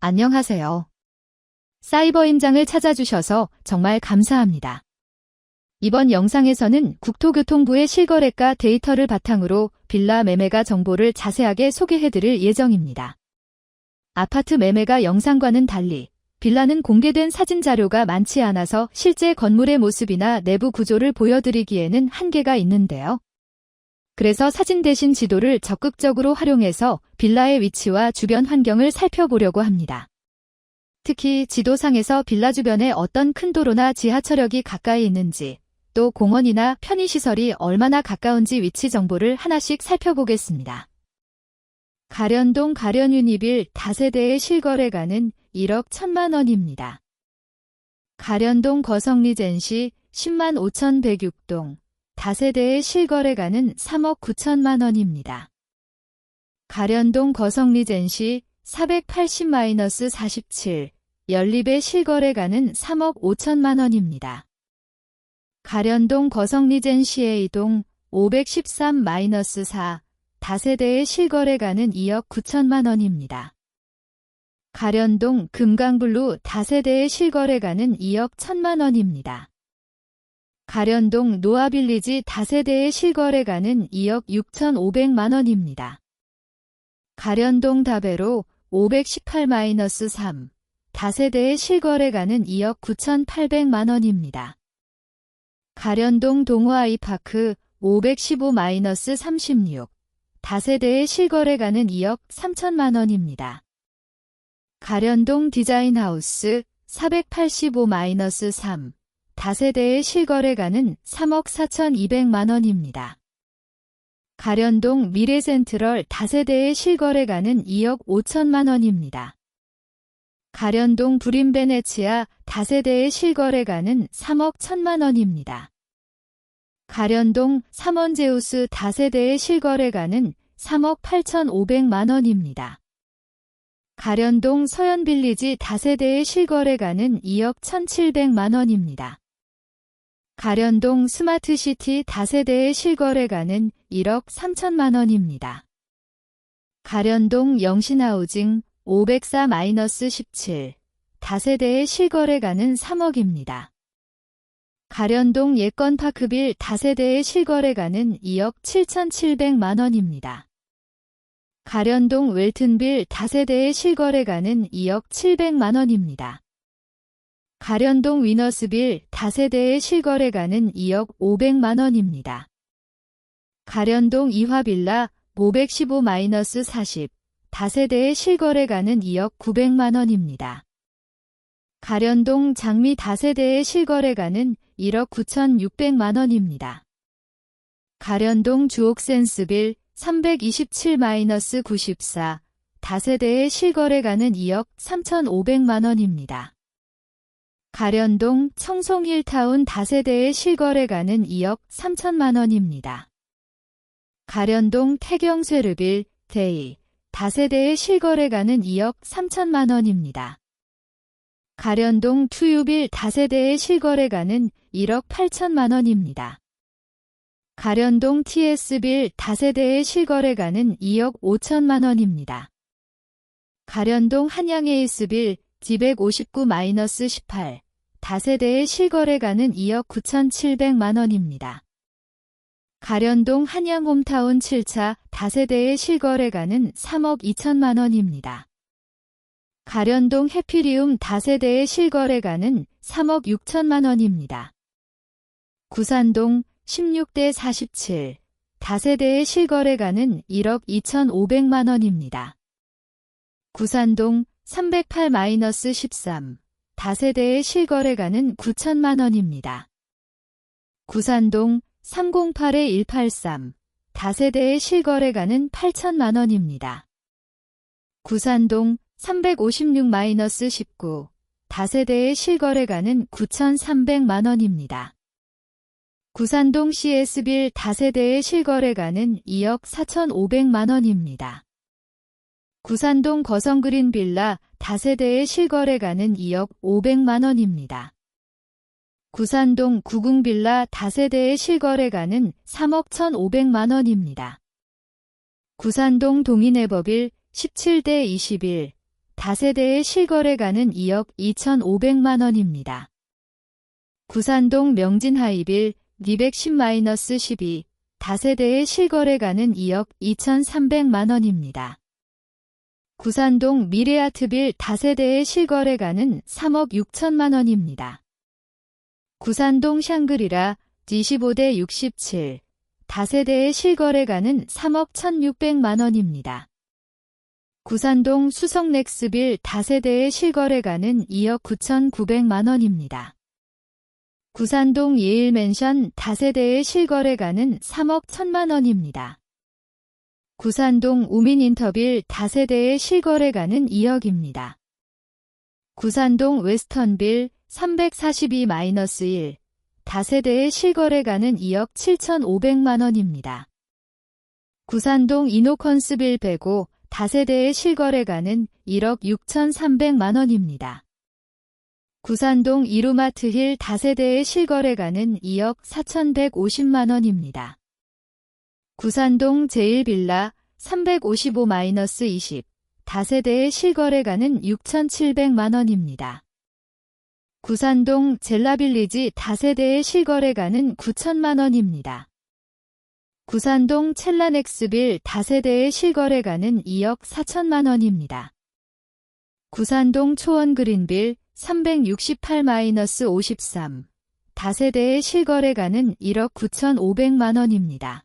안녕하세요. 사이버 임장을 찾아주셔서 정말 감사합니다. 이번 영상에서는 국토교통부의 실거래가 데이터를 바탕으로 빌라 매매가 정보를 자세하게 소개해드릴 예정입니다. 아파트 매매가 영상과는 달리 빌라는 공개된 사진 자료가 많지 않아서 실제 건물의 모습이나 내부 구조를 보여드리기에는 한계가 있는데요. 그래서 사진 대신 지도를 적극적으로 활용해서 빌라의 위치와 주변 환경을 살펴보려고 합니다. 특히 지도상에서 빌라 주변에 어떤 큰 도로나 지하철역이 가까이 있는지, 또 공원이나 편의시설이 얼마나 가까운지 위치 정보를 하나씩 살펴보겠습니다. 가련동 가련유니빌 다세대의 실거래가는 1억 1천만 원입니다. 가련동 거성리젠시 10만 5,106동 다세대의 실거래가는 3억 9천만 원입니다. 가련동 거성리젠시 480-47 연립의 실거래가는 3억 5천만 원입니다. 가련동 거성리젠시 A동 513-4 다세대의 실거래가는 2억 9천만 원입니다. 가련동 금강블루 다세대의 실거래가는 2억 1천만 원입니다. 가련동 노아빌리지 다세대의 실거래가는 2억 6,500만 원입니다. 가련동 다베로 518-3 다세대의 실거래가는 2억 9,800만 원입니다. 가련동 동호아이파크 515-36 다세대의 실거래가는 2억 3천만 원입니다. 가련동 디자인하우스 485-3 다세대의 실거래가는 3억 4,200만 원입니다. 가련동 미래센트럴 다세대의 실거래가는 2억 5천만 원입니다. 가련동 브림베네치아 다세대의 실거래가는 3억 1천만 원입니다. 가련동 삼원제우스 다세대의 실거래가는 3억 8,500만 원입니다. 가련동 서현빌리지 다세대의 실거래가는 2억 1,700만 원입니다. 가련동 스마트시티 다세대의 실거래가는 1억 3천만 원입니다. 가련동 영신하우징 504-17 다세대의 실거래가는 3억입니다. 가련동 예건파크빌 다세대의 실거래가는 2억 7,700만 원입니다. 가련동 웰튼빌 다세대의 실거래가는 2억 700만 원입니다. 가련동 위너스빌 다세대의 실거래가는 2억 500만 원입니다. 가련동 이화빌라 515-40 다세대의 실거래가는 2억 900만 원입니다. 가련동 장미 다세대의 실거래가는 1억 9,600만 원입니다. 가련동 주옥센스빌 327-94 다세대의 실거래가는 2억 3,500만 원입니다. 가련동 청송힐타운 다세대의 실거래가는 2억 3천만 원입니다. 가련동 태경쇠르빌 데이 다세대의 실거래가는 2억 3천만 원입니다. 가련동 투유빌 다세대의 실거래가는 1억 8천만 원입니다. 가련동 TS빌 다세대의 실거래가는 2억 5천만 원입니다. 가련동 한양에이스빌 G159-18 다세대의 실거래가는 2억 9,700만 원입니다. 가련동 한양홈타운 7차 다세대의 실거래가는 3억 2천만 원입니다. 가련동 해피리움 다세대의 실거래가는 3억 6천만 원입니다. 구산동 16-47 다세대의 실거래가는 1억 2,500만 원입니다. 구산동 308-13 다세대의 실거래가는 9천만 원입니다. 구산동 308-183 다세대의 실거래가는 8천만 원입니다. 구산동 356-19 다세대의 실거래가는 9,300만 원입니다. 구산동 CS빌 다세대의 실거래가는 2억 4,500만 원입니다. 구산동 거성그린빌라 다세대의 실거래가는 2억 500만 원입니다. 구산동 구궁빌라 다세대의 실거래가는 3억 1,500만 원입니다. 구산동 동인에버빌 17-21 다세대의 실거래가는 2억 2,500만원입니다. 구산동 명진하이빌 210-12 다세대의 실거래가는 2억 2,300만원입니다. 구산동 미래아트빌 다세대의 실거래가는 3억 6천만원입니다. 구산동 샹그리라 25-67 다세대의 실거래가는 3억 1,600만원입니다. 구산동 수성넥스빌 다세대의 실거래가는 2억 9,900만원입니다. 구산동 예일맨션 다세대의 실거래가는 3억 1,000만원입니다. 구산동 우민인터빌 다세대의 실거래가는 2억입니다. 구산동 웨스턴빌 342-1 다세대의 실거래가는 2억 7,500만원입니다. 구산동 이노컨스빌 105 다세대의 실거래가는 1억 6,300만원입니다. 구산동 이루마트힐 다세대의 실거래가는 2억 4,150만원입니다. 구산동 제일빌라 355-20 다세대의 실거래가는 6,700만원입니다. 구산동 젤라빌리지 다세대의 실거래가는 9천만원입니다. 구산동 첼라넥스빌 다세대의 실거래가는 2억 4천만원입니다. 구산동 초원그린빌 368-53 다세대의 실거래가는 1억 9,500만원입니다.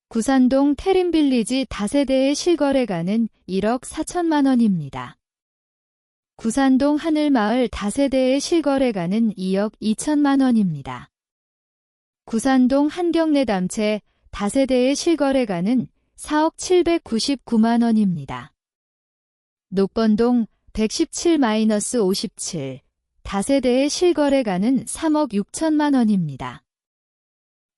구산동 테린빌리지 다세대의 실거래가는 1억 4천만원입니다. 구산동 하늘마을 다세대의 실거래가는 2억 2천만원입니다. 구산동 한경내담채 다세대의 실거래가는 4억 799만원입니다. 녹번동 117-57 다세대의 실거래가는 3억 6천만원입니다.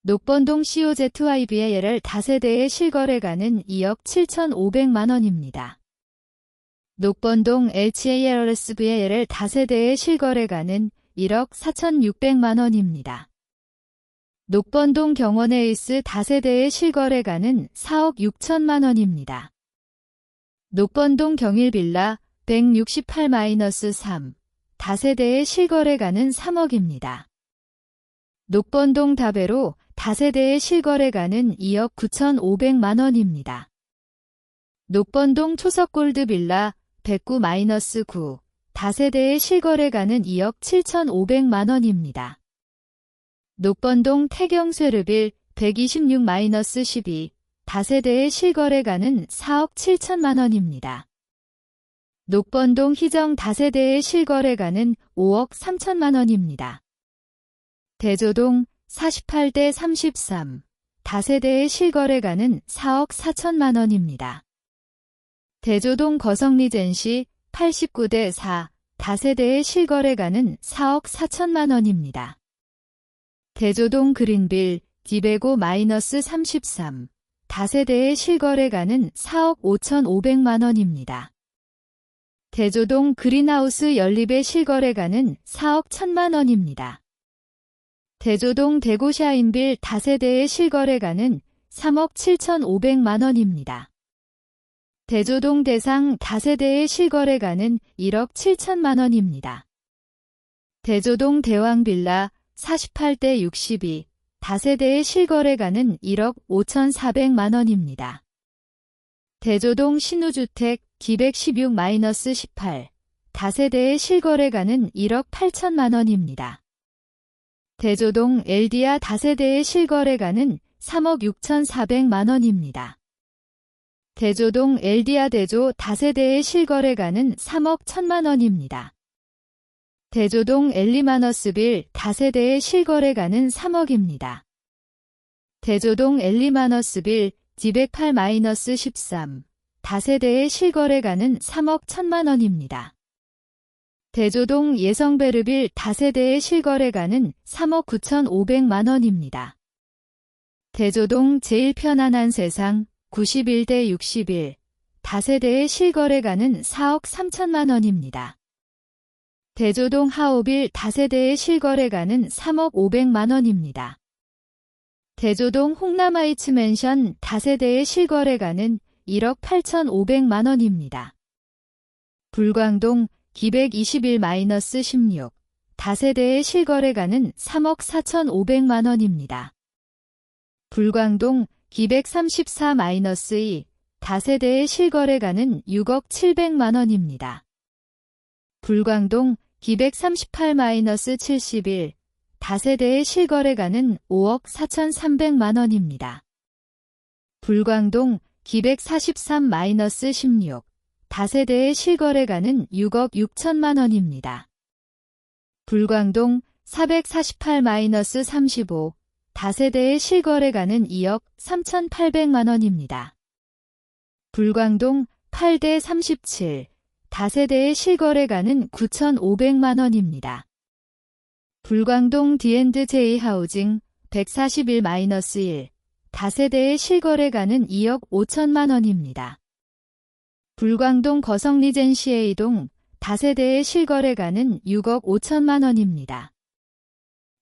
녹번동 COZYBAL 다세대의 실거래가는 2억 7,500만원입니다. 녹번동 HALSVAL 다세대의 실거래가는 1억 4,600만원입니다. 녹번동 경원에이스 다세대의 실거래가는 4억 6천만원입니다. 녹번동 경일빌라 168-3 다세대의 실거래가는 3억입니다. 녹번동 다베로 다세대의 실거래가는 2억 9,500만원입니다. 녹번동 초석골드빌라 109-9 다세대의 실거래가는 2억 7,500만원입니다. 녹번동 태경쇠르빌 126-12 다세대의 실거래가는 4억 7천만원입니다. 녹번동 희정 다세대의 실거래가는 5억 3천만원입니다. 대조동 48-33 다세대의 실거래가는 4억 4천만원입니다. 대조동 거성리젠시 89-4 다세대의 실거래가는 4억 4천만원입니다. 대조동 그린빌 205-33 다세대의 실거래가는 4억 5,500만원입니다. 대조동 그린하우스 연립의 실거래가는 4억 1,000만원입니다. 대조동 대고샤인빌 다세대의 실거래가는 3억 7,500만원입니다. 대조동 대상 다세대의 실거래가는 1억 7천만원입니다. 대조동 대왕빌라 48-62 다세대의 실거래가는 1억 5,400만원입니다. 대조동 신우주택 216-18 다세대의 실거래가는 1억 8천만원입니다. 대조동 엘디아 다세대의 실거래가는 3억 6,400만원입니다. 대조동 엘디아 대조 다세대의 실거래가는 3억 1,000만원입니다. 대조동 엘리마너스빌 다세대의 실거래가는 3억입니다. 대조동 엘리마너스빌 208-13 다세대의 실거래가는 3억 1,000만원입니다. 대조동 예성베르빌 다세대의 실거래가는 3억 9,500만원입니다. 대조동 제일 편안한 세상 91-61 다세대의 실거래가는 4억 3천만원입니다. 대조동 하오빌 다세대의 실거래가는 3억 500만원입니다. 대조동 홍남하이츠 맨션 다세대의 실거래가는 1억 8,500만원입니다. 불광동 기백21-16 다세대의 실거래가는 3억 4,500만원입니다. 불광동 기백34-2 다세대의 실거래가는 6억 700만원입니다. 불광동 기백38-71 다세대의 실거래가는 5억 4,300만원입니다. 불광동 기백43-16 다세대의 실거래가는 6억 6천만원입니다. 불광동 448-35 다세대의 실거래가는 2억 3,800만원입니다. 불광동 8-37 다세대의 실거래가는 9,500만원입니다. 불광동 D&J 하우징 141-1 다세대의 실거래가는 2억 5천만원입니다. 불광동 거성리젠시 A동 다세대의 실거래가는 6억 5천만원입니다.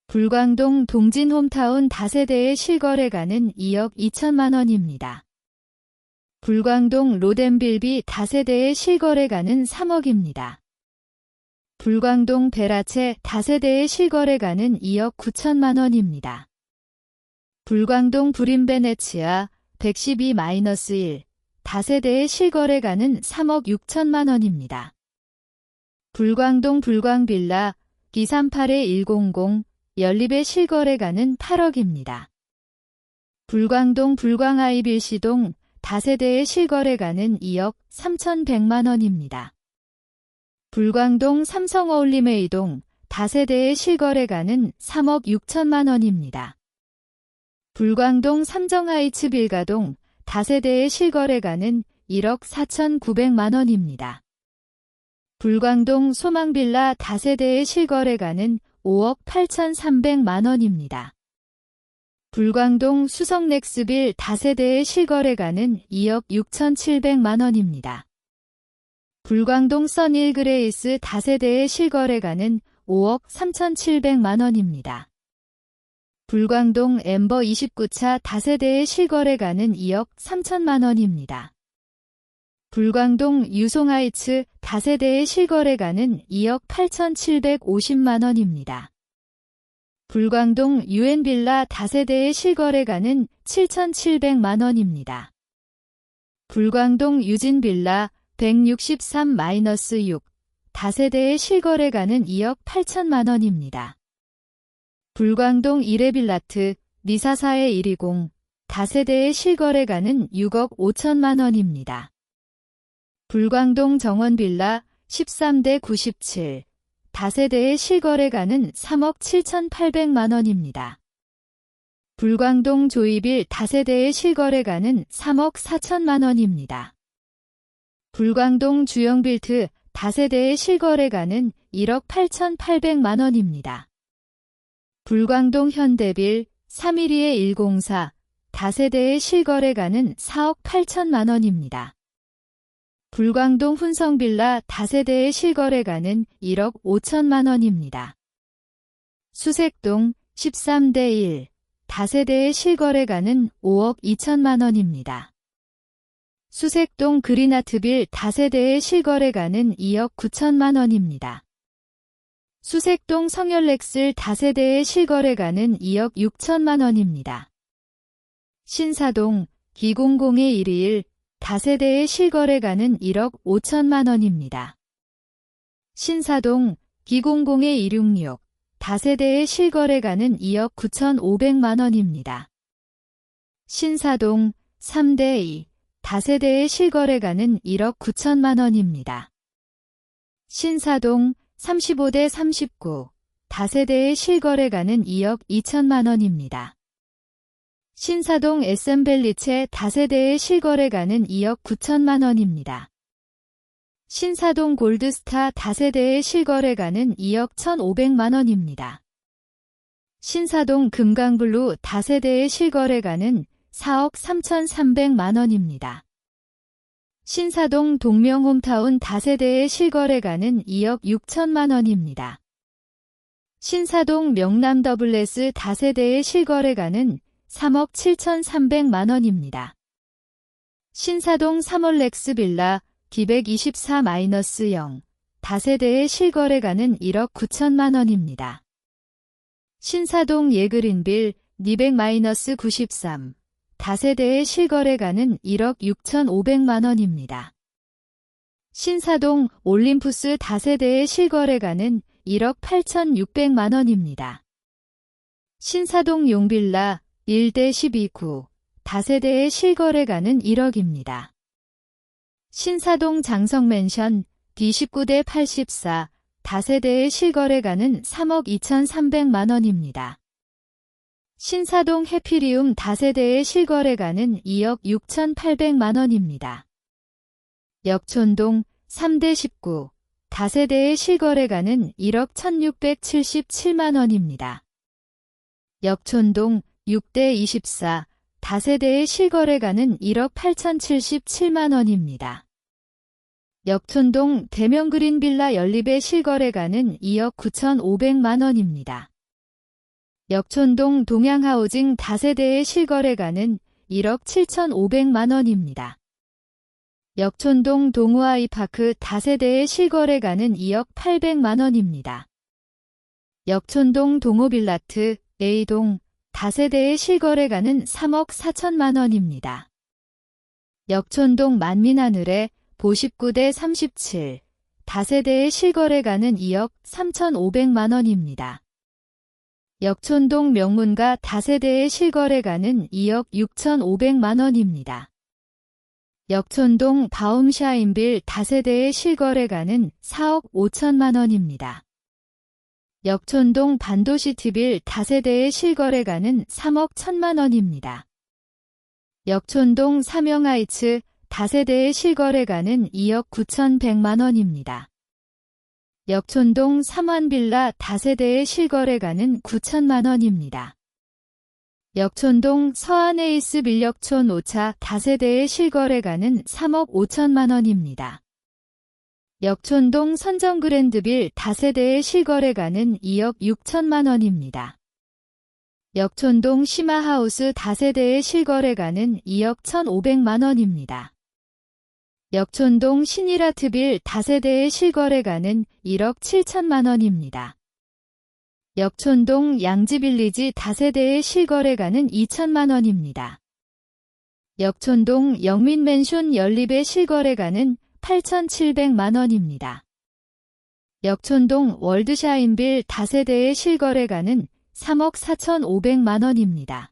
불광동 동진홈타운 다세대의 실거래가는 2억 2천만원입니다. 불광동 로덴빌비 다세대의 실거래가는 3억입니다. 불광동 베라체 다세대의 실거래가는 2억 9천만원입니다. 불광동 브림베네치아 112-1 다세대의 실거래가는 3억 6천만원입니다. 불광동 불광빌라 기38-100 연립의 실거래가는 8억입니다. 불광동 불광아이빌시동 다세대의 실거래가는 2억 3,100만원입니다. 불광동 삼성어울림의이동 다세대의 실거래가는 3억 6천만원입니다. 불광동 삼정하이츠 빌가동 다세대의 실거래가는 1억 4,900만원입니다. 불광동 소망빌라 다세대의 실거래가는 5억 8,300만원입니다. 불광동 수성넥스빌 다세대의 실거래가는 2억 6,700만원입니다. 불광동 선일그레이스 다세대의 실거래가는 5억 3,700만원입니다. 불광동 엠버 29차 다세대의 실거래가는 2억 3천만원입니다. 불광동 유송하이츠 다세대의 실거래가는 2억 8,750만원입니다. 불광동 유엔빌라 다세대의 실거래가는 7,700만원입니다. 불광동 유진빌라 163-6 다세대의 실거래가는 2억 8천만원입니다. 불광동 이레빌라트 니사사의120 다세대의 실거래가는 6억 5천만원입니다. 불광동 정원빌라 13-97 다세대의 실거래가는 3억 7,800만원입니다. 불광동 조이빌 다세대의 실거래가는 3억 4천만원입니다. 불광동 주영빌트 다세대의 실거래가는 1억 8,800만원입니다. 불광동 현대빌 312-104 다세대의 실거래가는 4억 8천만원입니다. 불광동 훈성빌라 다세대의 실거래가는 1억 5천만원입니다. 수색동 13-1 다세대의 실거래가는 5억 2천만원입니다. 수색동 그린아트빌 다세대의 실거래가는 2억 9천만원입니다. 수색동 성열렉슬 다세대의 실거래가는 2억 6천만원입니다. 신사동 기공공의121 다세대의 실거래가는 1억 5천만원입니다. 신사동 기공공의266 다세대의 실거래가는 2억 9,500만원입니다. 신사동 3-2 다세대의 실거래가는 1억 9천만원입니다. 신사동 35-39 다세대의 실거래가는 2억 2천만원입니다. 신사동 에센벨리체 다세대의 실거래가는 2억 9천만원입니다. 신사동 골드스타 다세대의 실거래가는 2억 1,500만원입니다. 신사동 금강블루 다세대의 실거래가는 4억 3,300만원입니다. 신사동 동명홈타운 다세대의 실거래가는 2억 6천만원입니다. 신사동 명남 더블레스 다세대의 실거래가는 3억 7,300만원입니다. 신사동 3월렉스 빌라 기백24-0, 다세대의 실거래가는 1억 9천만 원입니다. 신사동 예그린빌 200-93, 다세대의 실거래가는 1억 6,500만 원입니다. 신사동 올림푸스 다세대의 실거래가는 1억 8,600만 원입니다. 신사동 용빌라 1-12-9, 다세대의 실거래가는 1억입니다. 신사동 장성맨션 D19-84, 다세대의 실거래가는 3억 2,300만 원입니다. 신사동 해피리움 다세대의 실거래가는 2억 6,800만 원입니다. 역촌동 3-19, 다세대의 실거래가는 1억 1,677만 원입니다. 역촌동 6-24, 다세대의 실거래가는 1억 8,077만 원입니다. 역촌동 대명그린빌라 연립의 실거래가는 2억 9,500만 원입니다. 역촌동 동양하우징 다세대의 실거래가는 1억 7,500만 원입니다. 역촌동 동우아이파크 다세대의 실거래가는 2억 800만 원입니다. 역촌동 동호빌라트 A동 다세대의 실거래가는 3억 4천만 원입니다. 역촌동 만민하늘의 보19-37, 다세대의 실거래가는 2억 3,500만 원입니다. 역촌동 명문가 다세대의 실거래가는 2억 6,500만 원입니다. 역촌동 바움샤인빌 다세대의 실거래가는 4억 5천만 원입니다. 역촌동 반도시티빌 다세대의 실거래가는 3억 1천만 원입니다. 역촌동 삼영하이츠 다세대의 실거래가는 2억 9,100만 원입니다. 역촌동 삼환빌라 다세대의 실거래가는 9천만 원입니다. 역촌동 서안에이스 밀력촌 5차 다세대의 실거래가는 3억 5천만 원입니다. 역촌동 선정그랜드빌 다세대의 실거래가는 2억 6천만 원입니다. 역촌동 시마하우스 다세대의 실거래가는 2억 1,500만 원입니다. 역촌동 신일아트빌 다세대의 실거래가는 1억 7천만 원입니다. 역촌동 양지빌리지 다세대의 실거래가는 2천만 원입니다. 역촌동 영민맨션 연립의 실거래가는 8,700만 원입니다. 역촌동 월드샤인빌 다세대의 실거래가는 3억 4,500만 원입니다.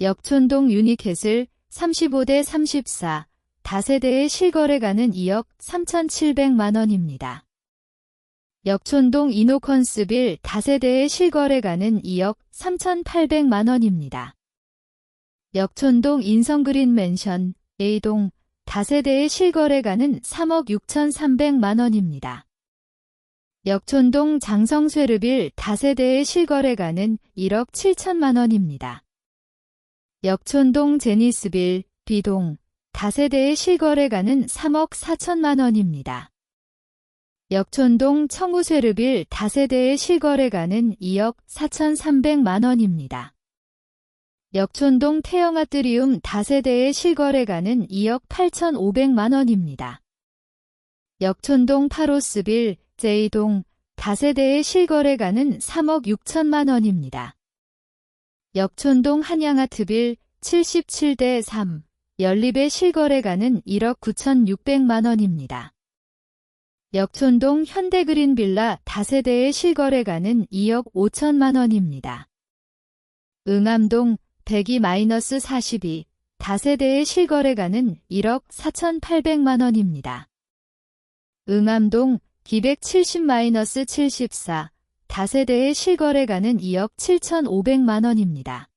역촌동 유니캐슬 35-34, 다세대의 실거래가는 2억 3,700만 원입니다. 역촌동 이노컨스빌 다세대의 실거래가는 2억 3,800만 원입니다. 역촌동 인성그린맨션 A동 다세대의 실거래가는 3억 6,300만 원입니다. 역촌동 장성쇠르빌 다세대의 실거래가는 1억 7천만 원입니다. 역촌동 제니스빌 B동 다세대의 실거래가는 3억 4천만 원입니다. 역촌동 청우쇠르빌 다세대의 실거래가는 2억 4,300만 원입니다. 역촌동 태영아트리움 다세대의 실거래가는 2억 8,500만 원입니다. 역촌동 파로스빌 J동 다세대의 실거래가는 3억 6천만 원입니다. 역촌동 한양아트빌 77-3, 연립의 실거래가는 1억 9,600만 원입니다. 역촌동 현대그린빌라 다세대의 실거래가는 2억 5천만 원입니다. 응암동 102-42, 다세대의 실거래가는 1억 4,800만 원입니다. 응암동 기백70-74, 다세대의 실거래가는 2억 7,500만 원입니다.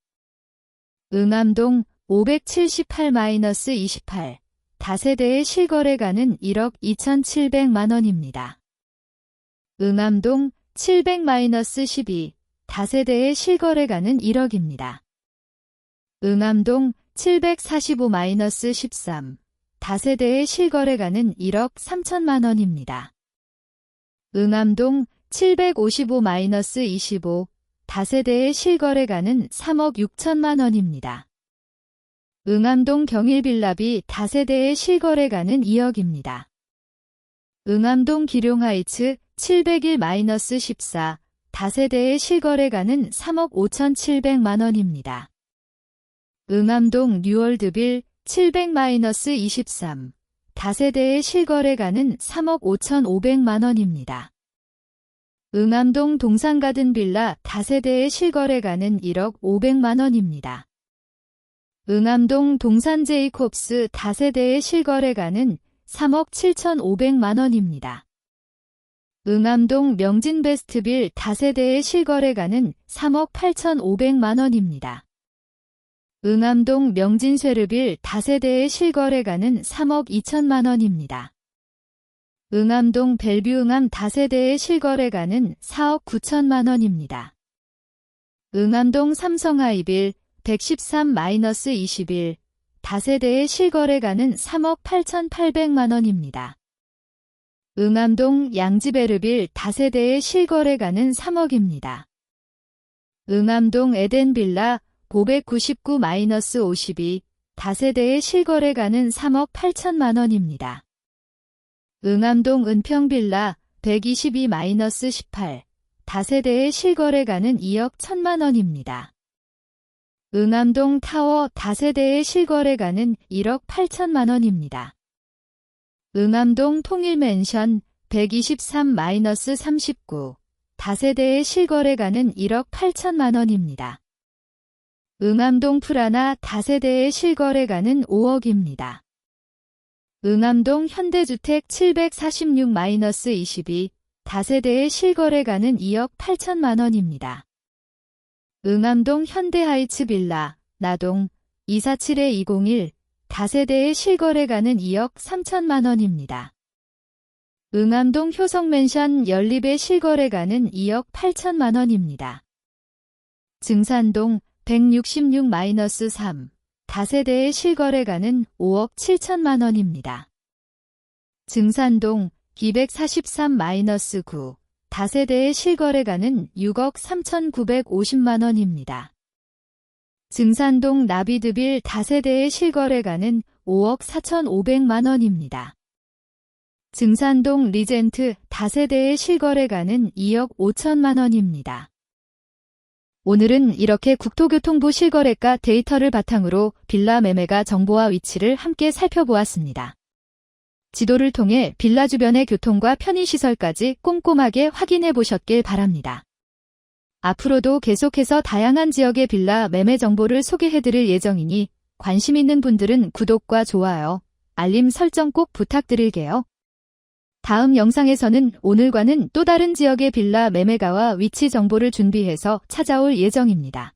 응암동 578-28, 다세대의 실거래가는 1억 2,700만 원입니다. 응암동 700-12, 다세대의 실거래가는 1억입니다. 응암동 745-13, 다세대의 실거래가는 1억 3천만 원입니다. 응암동 755-25, 다세대의 실거래가는 3억 6천만 원입니다. 응암동 경일빌라비 다세대의 실거래가는 2억입니다. 응암동 기룡하이츠 701-14 다세대의 실거래가는 3억 5,700만원입니다. 응암동 뉴월드빌 700-23 다세대의 실거래가는 3억 5,500만원입니다. 응암동 동산가든빌라 다세대의 실거래가는 1억 500만원입니다. 응암동 동산제이콥스 다세대의 실거래가는 3억 7,500만원입니다. 응암동 명진베스트빌 다세대의 실거래가는 3억 8,500만원입니다. 응암동 명진쉐르빌 다세대의 실거래가는 3억 2천만원입니다. 응암동 벨뷰응암 다세대의 실거래가는 4억 9천만원입니다. 응암동 삼성하이빌 113-21 다세대의 실거래가는 3억 8,800만원입니다. 응암동 양지베르빌 다세대의 실거래가는 3억입니다. 응암동 에덴빌라 599-52 다세대의 실거래가는 3억 8천만원입니다. 응암동 은평빌라 122-18 다세대의 실거래가는 2억 1천만원입니다. 응암동 타워 다세대의 실거래가는 1억 8천만원입니다. 응암동 통일맨션 123-39 다세대의 실거래가는 1억 8천만원입니다. 응암동 프라나 다세대의 실거래가는 5억입니다. 응암동 현대주택 746-22 다세대의 실거래가는 2억 8천만원입니다. 응암동 현대하이츠 빌라 나동 247-201 다세대의 실거래가는 2억 3천만원입니다. 응암동 효성맨션 연립의 실거래가는 2억 8천만원입니다. 증산동 166-3 다세대의 실거래가는 5억 7천만원입니다. 증산동 243-9 다세대의 실거래가는 6억 3,950만원입니다. 증산동 나비드빌 다세대의 실거래가는 5억 4,500만원입니다. 증산동 리젠트 다세대의 실거래가는 2억 5천만원입니다. 오늘은 이렇게 국토교통부 실거래가 데이터를 바탕으로 빌라 매매가 정보와 위치를 함께 살펴보았습니다. 지도를 통해 빌라 주변의 교통과 편의시설까지 꼼꼼하게 확인해 보셨길 바랍니다. 앞으로도 계속해서 다양한 지역의 빌라 매매 정보를 소개해드릴 예정이니 관심 있는 분들은 구독과 좋아요, 알림 설정 꼭 부탁드릴게요. 다음 영상에서는 오늘과는 또 다른 지역의 빌라 매매가와 위치 정보를 준비해서 찾아올 예정입니다.